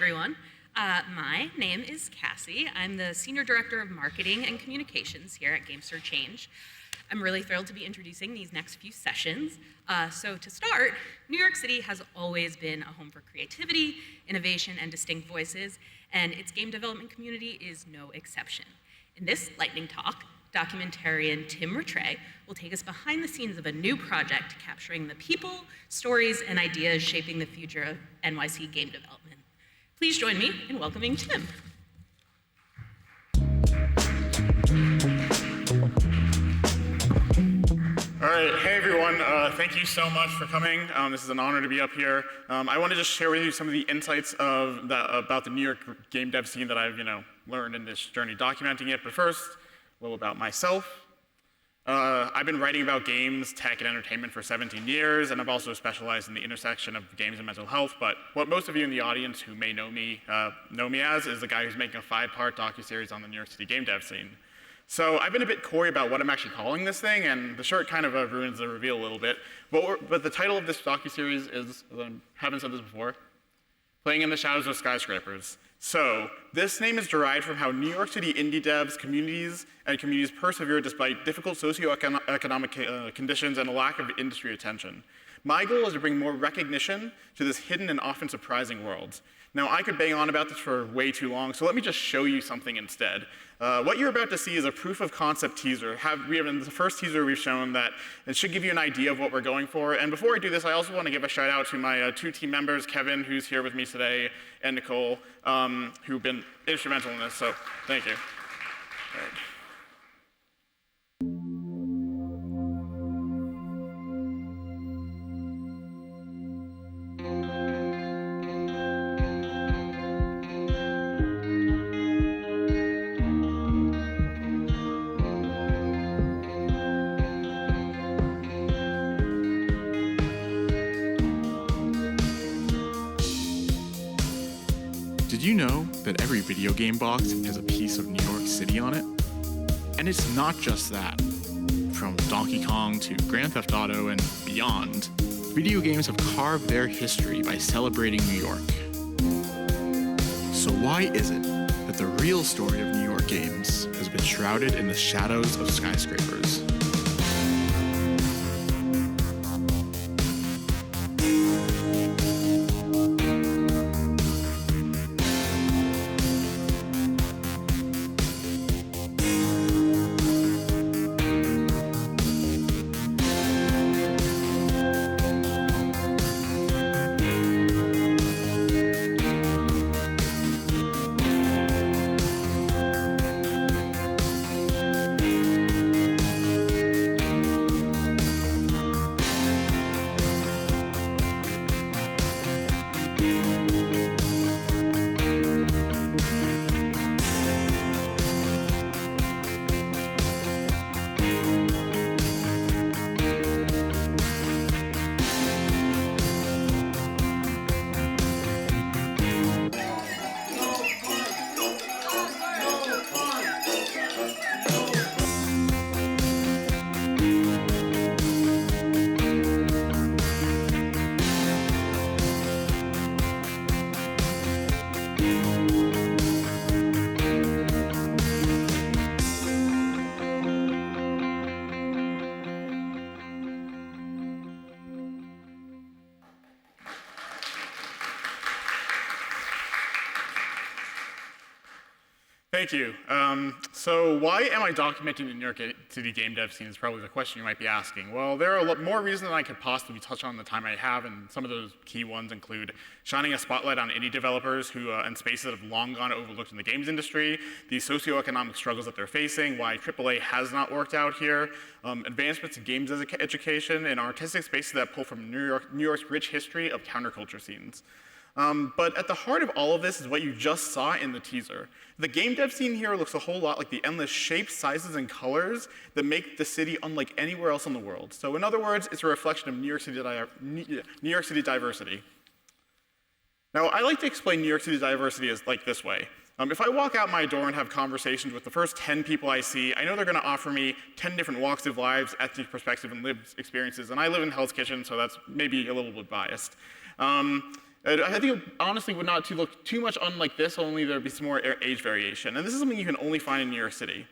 everyone. My name is Cassie. I'm the Senior Director of Marketing and Communications here at Games for Change. I'm really thrilled to be introducing these next few sessions. So to start, New York City has always been a home for creativity, innovation, and distinct voices, and its game development community is no exception. In this lightning talk, documentarian Tim Rattray will take us behind the scenes of a new project capturing the people, stories, and ideas shaping the future of NYC game development. Please join me in welcoming Tim. All right, hey everyone, thank you so much for coming. This is an honor to be up here. I want to just share with you some of the insights about the New York game dev scene that I've learned in this journey documenting it. But first, a little about myself. I've been writing about games, tech, and entertainment for 17 years, and I've also specialized in the intersection of games and mental health. But what most of you in the audience who may know me as is the guy who's making a 5-part docuseries on the New York City game dev scene. So I've been a bit coy about what I'm actually calling this thing, and the shirt kind of ruins the reveal a little bit. But the title of this docuseries is, I haven't said this before, Playing in the Shadows of Skyscrapers. So this name is derived from how New York City indie devs, communities persevere despite difficult socioeconomic conditions and a lack of industry attention. My goal is to bring more recognition to this hidden and often surprising world. Now, I could bang on about this for way too long, so let me just show you something instead. What you're about to see is a proof of concept teaser. In the first teaser we've shown that it should give you an idea of what we're going for. And before I do this, I also want to give a shout out to my 2 team members, Kevin, who's here with me today, and Nicole, who've been instrumental in this, so thank you. All right. Did you know that every video game box has a piece of New York City on it? And it's not just that. From Donkey Kong to Grand Theft Auto and beyond, video games have carved their history by celebrating New York. So why is it that the real story of New York games has been shrouded in the shadows of skyscrapers? Thank you. So why am I documenting the New York City game dev scene is probably the question you might be asking. Well, there are a lot more reasons than I could possibly touch on in the time I have, and some of those key ones include shining a spotlight on indie developers and spaces that have long gone overlooked in the games industry, the socioeconomic struggles that they're facing, why AAA has not worked out here, advancements in games education, and artistic spaces that pull from New York's rich history of counterculture scenes. But at the heart of all of this is what you just saw in the teaser. The game dev scene here looks a whole lot like the endless shapes, sizes, and colors that make the city unlike anywhere else in the world. So in other words, it's a reflection of New York City diversity. Now, I like to explain New York City diversity as like this way. If I walk out my door and have conversations with the first 10 people I see, I know they're gonna offer me 10 different walks of lives, ethnic perspectives, and lived experiences. And I live in Hell's Kitchen, so that's maybe a little bit biased. I think it honestly would not look too much unlike this, only there'd be some more age variation. And this is something you can only find in New York City.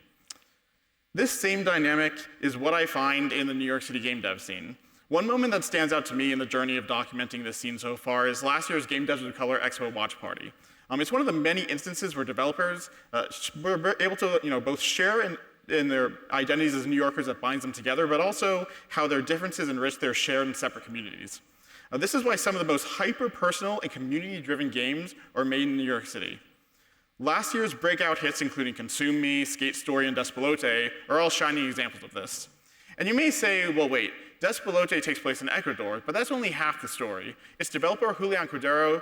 This same dynamic is what I find in the New York City game dev scene. One moment that stands out to me in the journey of documenting this scene so far is last year's Game Devs of Color Expo watch party. It's one of the many instances where developers were able to both share in their identities as New Yorkers that binds them together, but also how their differences enrich their shared and separate communities. This is why some of the most hyper-personal and community-driven games are made in New York City. Last year's breakout hits, including Consume Me, Skate Story, and Despelote, are all shining examples of this. And you may say, well, wait, Despelote takes place in Ecuador, but that's only half the story. Its developer, Julian Cordero,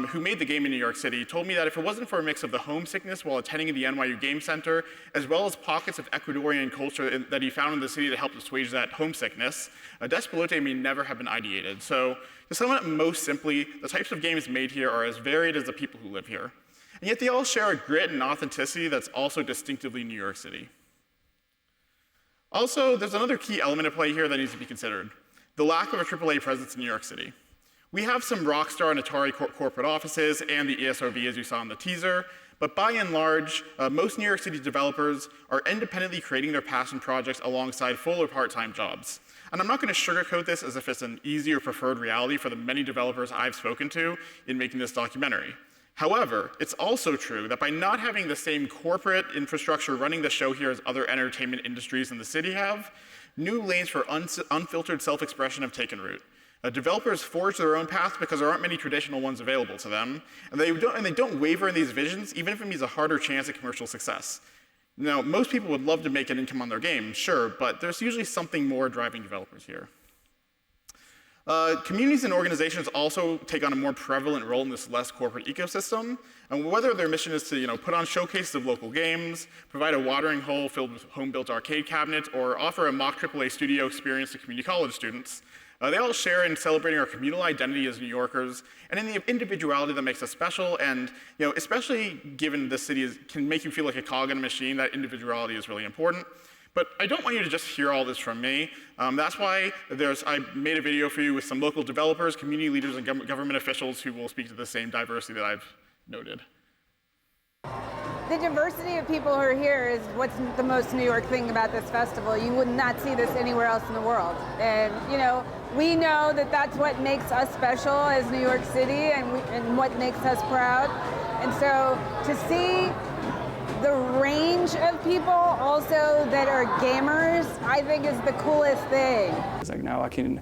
who made the game in New York City, told me that if it wasn't for a mix of the homesickness while attending the NYU Game Center, as well as pockets of Ecuadorian culture that he found in the city to help assuage that homesickness, Despelote may never have been ideated. So, to sum it up most simply, the types of games made here are as varied as the people who live here. And yet they all share a grit and authenticity that's also distinctively New York City. Also, there's another key element at play here that needs to be considered: the lack of a AAA presence in New York City. We have some Rockstar and Atari corporate offices and the ESRB, as you saw in the teaser, but by and large, most New York City developers are independently creating their passion projects alongside full or part-time jobs. And I'm not going to sugarcoat this as if it's an easy or preferred reality for the many developers I've spoken to in making this documentary. However, it's also true that by not having the same corporate infrastructure running the show here as other entertainment industries in the city have, new lanes for unfiltered self-expression have taken root. Developers forge their own paths because there aren't many traditional ones available to them, and they don't waver in these visions, even if it means a harder chance at commercial success. Now, most people would love to make an income on their game, sure, but there's usually something more driving developers here. Communities and organizations also take on a more prevalent role in this less corporate ecosystem, and whether their mission is to put on showcases of local games, provide a watering hole filled with home-built arcade cabinets, or offer a mock AAA studio experience to community college students, they all share in celebrating our communal identity as New Yorkers and in the individuality that makes us special, and especially given this city can make you feel like a cog in a machine, that individuality is really important. But I don't want you to just hear all this from me. That's why I made a video for you with some local developers, community leaders, and government officials who will speak to the same diversity that I've noted. The diversity of people who are here is what's the most New York thing about this festival. You would not see this anywhere else in the world. And we know that that's what makes us special as New York City and what makes us proud. And so to see the range of people also that are gamers, I think is the coolest thing. It's like now I can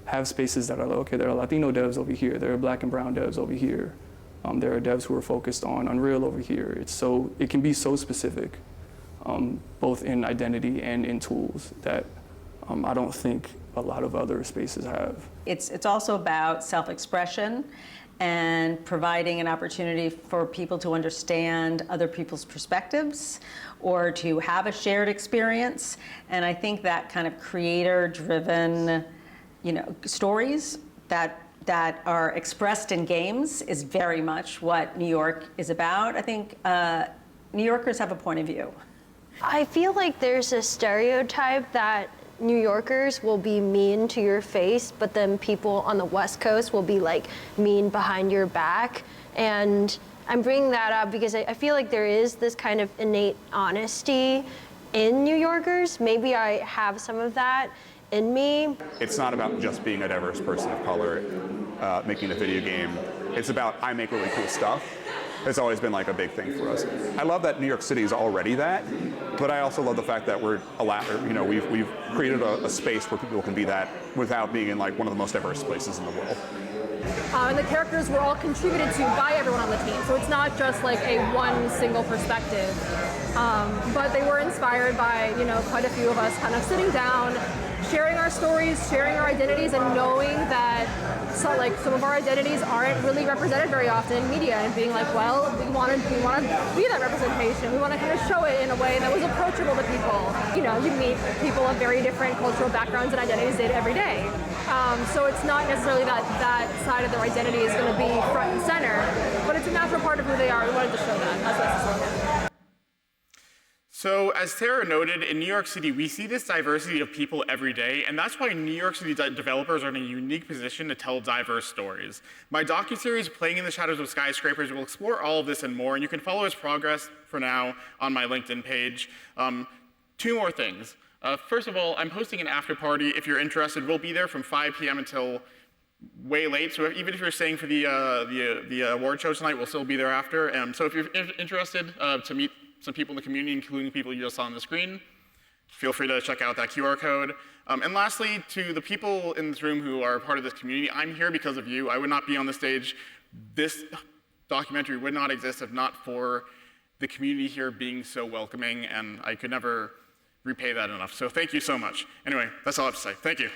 have spaces that are like, okay, there are Latino devs over here, there are Black and brown devs over here, there are devs who are focused on Unreal over here. It can be so specific, both in identity and in tools that I don't think a lot of other spaces have. It's also about self-expression and providing an opportunity for people to understand other people's perspectives or to have a shared experience. And I think that kind of creator-driven, stories that are expressed in games is very much what New York is about. I think New Yorkers have a point of view. I feel like there's a stereotype that New Yorkers will be mean to your face, but then people on the West Coast will be like mean behind your back. And I'm bringing that up because I feel like there is this kind of innate honesty in New Yorkers. Maybe I have some of that in me. It's not about just being a diverse person of color making a video game. It's about I make really cool stuff. It's always been like a big thing for us. I love that New York City is already that, but I also love the fact that we've created a space where people can be that without being in like one of the most diverse places in the world. And the characters were all contributed to by everyone on the team, so it's not just like a one single perspective. But they were inspired by quite a few of us kind of sitting down, sharing our stories, sharing our identities, and knowing that some of our identities aren't really represented very often in media, and being like, well, we want to be that representation. We want to kind of show it in a way that was approachable to people. You meet people of very different cultural backgrounds and identities every day. So it's not necessarily that side of their identity is going to be front and center, but it's a natural part of who they are. We wanted to show that. That's what it's So as Sarah noted, in New York City, we see this diversity of people every day, and that's why New York City developers are in a unique position to tell diverse stories. My docuseries, Playing in the Shadows of Skyscrapers, will explore all of this and more, and you can follow his progress for now on my LinkedIn page. Two more things. First of all, I'm hosting an after party. If you're interested, we'll be there from 5 p.m. until way late, so even if you're staying for the award show tonight, we'll still be there after. So if you're interested to meet some people in the community, including people you just saw on the screen, feel free to check out that QR code. And lastly, to the people in this room who are part of this community, I'm here because of you. I would not be on the stage. This documentary would not exist if not for the community here being so welcoming, and I could never repay that enough. So thank you so much. Anyway, that's all I have to say. Thank you.